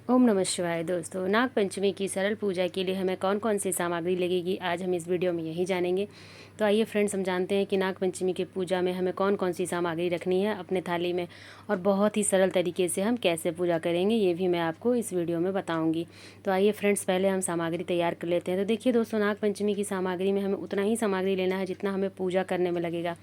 ओम नमः शिवाय। दोस्तों, नाग पंचमी की सरल पूजा के लिए हमें कौन कौन सी सामग्री लगेगी, आज हम इस वीडियो में यही जानेंगे। तो आइए फ्रेंड्स, हम जानते हैं कि नाग पंचमी की पूजा में हमें कौन कौन सी सामग्री रखनी है अपने थाली में, और बहुत ही सरल तरीके से हम कैसे पूजा करेंगे ये भी मैं आपको इस वीडियो में बताऊँगी। तो आइए फ्रेंड्स, पहले हम सामग्री तैयार कर लेते हैं। तो देखिए दोस्तों, नाग पंचमी की सामग्री में हमें उतना ही सामग्री लेना है जितना हमें पूजा करने में लगेगा।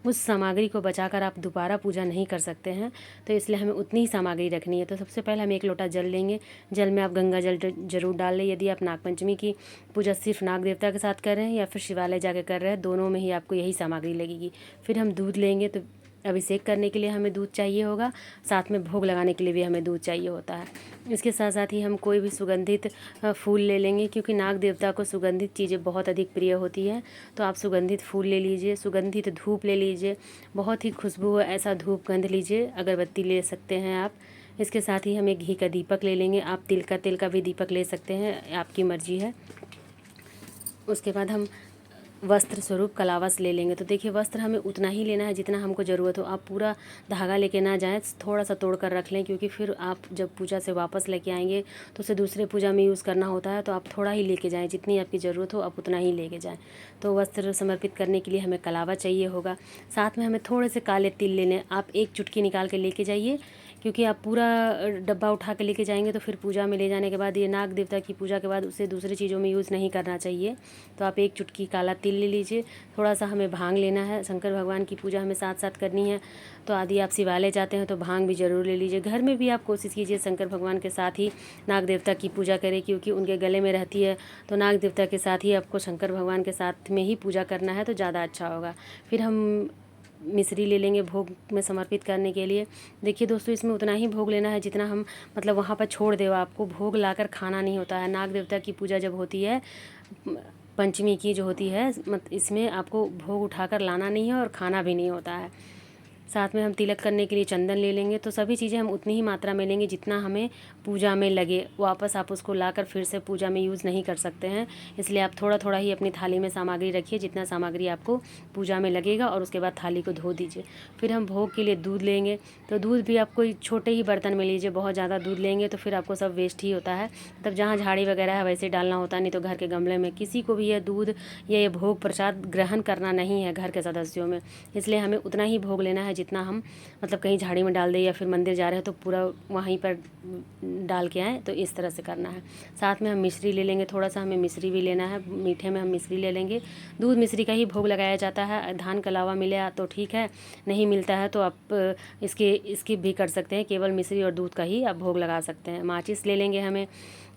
उस सामग्री को बचाकर आप दोबारा पूजा नहीं कर सकते हैं, तो इसलिए हमें उतनी ही सामग्री रखनी है। तो सबसे पहले हम 1 लोटा जल लेंगे। जल में आप गंगा जल जरूर डाल लें। यदि आप नागपंचमी की पूजा सिर्फ नाग देवता के साथ कर रहे हैं या फिर शिवालय जाकर कर रहे हैं, दोनों में ही आपको यही सामग्री लगेगी। फिर हम दूध लेंगे। तो अभिषेक करने के लिए हमें दूध चाहिए होगा, साथ में भोग लगाने के लिए भी हमें दूध चाहिए होता है। इसके साथ साथ ही हम कोई भी सुगंधित फूल ले लेंगे, क्योंकि नाग देवता को सुगंधित चीज़ें बहुत अधिक प्रिय होती हैं। तो आप सुगंधित फूल ले लीजिए, सुगंधित धूप ले लीजिए, बहुत ही खुशबू ऐसा धूप गंध लीजिए, अगरबत्ती ले सकते हैं आप। इसके साथ ही हम एक घी का दीपक ले लेंगे। आप तिल का भी दीपक ले सकते हैं, आपकी मर्जी है। उसके बाद हम वस्त्र स्वरूप कलावस ले लेंगे। तो देखिए, वस्त्र हमें उतना ही लेना है जितना हमको ज़रूरत हो। आप पूरा धागा लेके ना जाएं, थोड़ा सा तोड़ कर रख लें, क्योंकि फिर आप जब पूजा से वापस लेके आएंगे तो उसे दूसरे पूजा में यूज़ करना होता है। तो आप थोड़ा ही लेके जाएं, जितनी आपकी ज़रूरत हो आप उतना ही लेके जाएं। तो वस्त्र समर्पित करने के लिए हमें कलावा चाहिए होगा। साथ में हमें थोड़े से काले तिल लेने, आप 1 चुटकी निकाल के लेके जाइए, क्योंकि आप पूरा डब्बा उठा के लेके जाएंगे तो फिर पूजा में ले जाने के बाद, ये नाग देवता की पूजा के बाद उसे दूसरी चीज़ों में यूज़ नहीं करना चाहिए। तो आप 1 चुटकी काला तिल ले लीजिए। थोड़ा सा हमें भांग लेना है, शंकर भगवान की पूजा हमें साथ साथ करनी है। तो यदि आप शिवालय जाते हैं तो भांग भी ज़रूर ले लीजिए। घर में भी आप कोशिश कीजिए शंकर भगवान के साथ ही नाग देवता की पूजा करें, क्योंकि उनके गले में रहती है। तो नाग देवता के साथ ही आपको शंकर भगवान के साथ में ही पूजा करना है, तो ज़्यादा अच्छा होगा। फिर हम मिश्री ले लेंगे भोग में समर्पित करने के लिए। देखिए दोस्तों, इसमें उतना ही भोग लेना है जितना हम वहाँ पर छोड़ दें। आपको भोग लाकर खाना नहीं होता है। नाग देवता की पूजा जब होती है, पंचमी की जो होती है, इसमें आपको भोग उठाकर लाना नहीं है और खाना भी नहीं होता है। साथ में हम तिलक करने के लिए चंदन ले लेंगे। तो सभी चीज़ें हम उतनी ही मात्रा में लेंगे जितना हमें पूजा में लगे। वापस आप उसको लाकर फिर से पूजा में यूज़ नहीं कर सकते हैं, इसलिए आप थोड़ा थोड़ा ही अपनी थाली में सामग्री रखिए, जितना सामग्री आपको पूजा में लगेगा, और उसके बाद थाली को धो दीजिए। फिर हम भोग के लिए दूध लेंगे। तो दूध भी आप कोई छोटे ही बर्तन में लीजिए। बहुत ज़्यादा दूध लेंगे तो फिर आपको सब वेस्ट ही होता है। तब जहाँ झाड़ी वगैरह है वैसे डालना होता है, नहीं तो घर के गमले में। किसी को भी यह दूध या ये भोग प्रसाद ग्रहण करना नहीं है घर के सदस्यों में, इसलिए हमें उतना ही भोग लेना है जितना हम कहीं झाड़ी में डाल दें या फिर मंदिर जा रहे हैं तो पूरा वहीं पर डाल के आएँ। तो इस तरह से करना है। साथ में हम मिश्री ले लेंगे, थोड़ा सा हमें मिश्री भी लेना है। मीठे में हम मिश्री ले लेंगे। दूध मिश्री का ही भोग लगाया जाता है। धान का लावा मिले तो ठीक है, नहीं मिलता है तो आप इसकी भी कर सकते हैं। केवल मिश्री और दूध का ही आप भोग लगा सकते हैं। माचिस ले लेंगे, हमें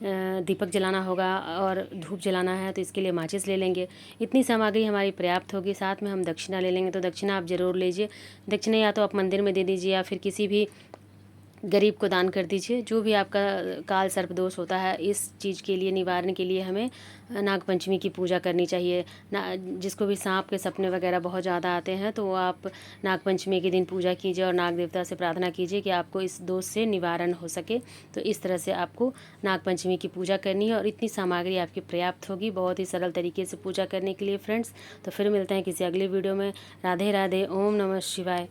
दीपक जलाना होगा और धूप जलाना है, तो इसके लिए माचिस ले लेंगे। इतनी सामग्री हमारी पर्याप्त होगी। साथ में हम दक्षिणा ले लेंगे। तो दक्षिणा आप ज़रूर लीजिए। दक्षिणा या तो आप मंदिर में दे दीजिए या फिर किसी भी गरीब को दान कर दीजिए। जो भी आपका काल सर्प दोष होता है, इस चीज़ के लिए निवारण के लिए हमें नागपंचमी की पूजा करनी चाहिए। जिसको भी सांप के सपने वगैरह बहुत ज़्यादा आते हैं, तो वो आप नागपंचमी के दिन पूजा कीजिए और नाग देवता से प्रार्थना कीजिए कि आपको इस दोष से निवारण हो सके। तो इस तरह से आपको नागपंचमी की पूजा करनी है, और इतनी सामग्री आपकी पर्याप्त होगी बहुत ही सरल तरीके से पूजा करने के लिए फ्रेंड्स। तो फिर मिलते हैं किसी अगली वीडियो में। राधे राधे। ओम नमः शिवाय।